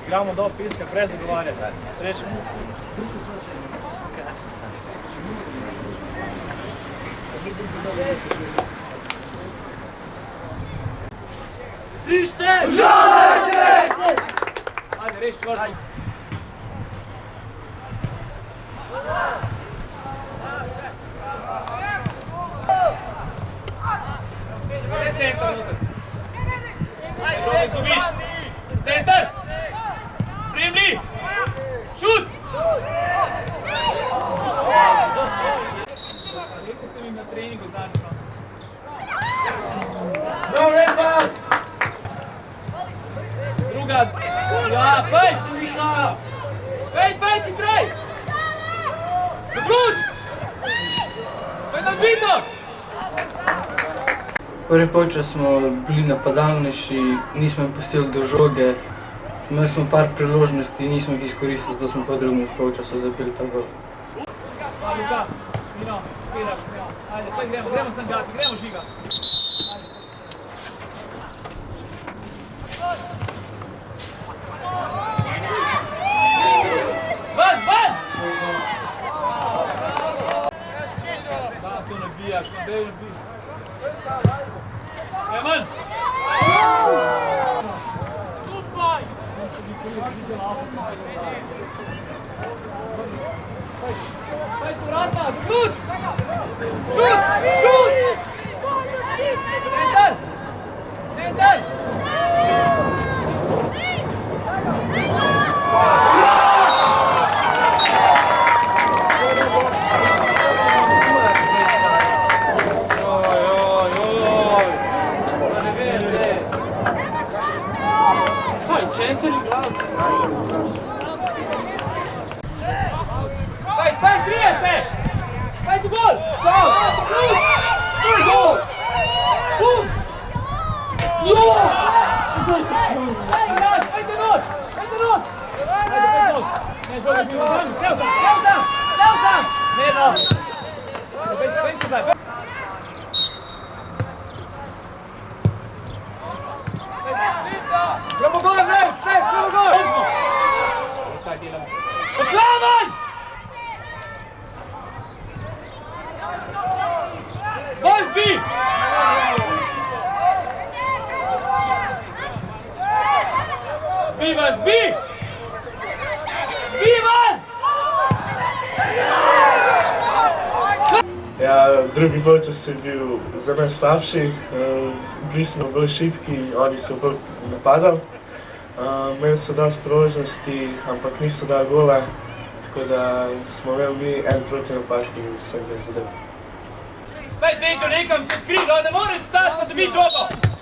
Igramo do piska, brez zagovarjanja. Srečno. Trište! Žalajte! Ajde, reš čvrsto. Centar unutar. Ajde, dobro izgubiš. Centar! Spremni! Šut! Lijepo sam im na treningu začeo. Dobre pas! Druga! Ja, pejte Miha! Pejte, hitraj! Dobruč! Pejte na odbitok! Prvi polčas smo bili napadalnejši, nismo jim pustili do žoge. Imeli smo par priložnosti in nismo jih izkoristili, zato smo po drugem polčasu zabili ta gol. Luka, Mino, špilaj, ajde, pa gremo sam gati, gremo Žiga. Van, van! Da, to ne bijaš, ne bijaš. Eman! Stupaj! Pej tu vrata, zaključ! Šut! Šut! Centar! Centar! Centar i glavce. Pej, 30! Pej tu gol! Šal! Ključ! Tu je gol! Bum! Pejte not! Pejte not! Ajde, pej not! Ne, žoga je bilo zami! Teo sam! Ne, no! Pej skazaj! Gremo gol, ne! Sve, gremo gol! Taj djelamo! Oklavaj! Boys, B! Zbivan, zbi! Zbivan! Ja, drugi polčas je bil za nas slabši. Bili smo bolj šibki, oni so bolj napadali. Imeli so dosti priložnosti, ampak niso dali gola, tako da smo imeli mi en proti napad in sem ga zadel. Pej, Dečo, nekam se odkri, ne moreš stati, pa se mi džobo!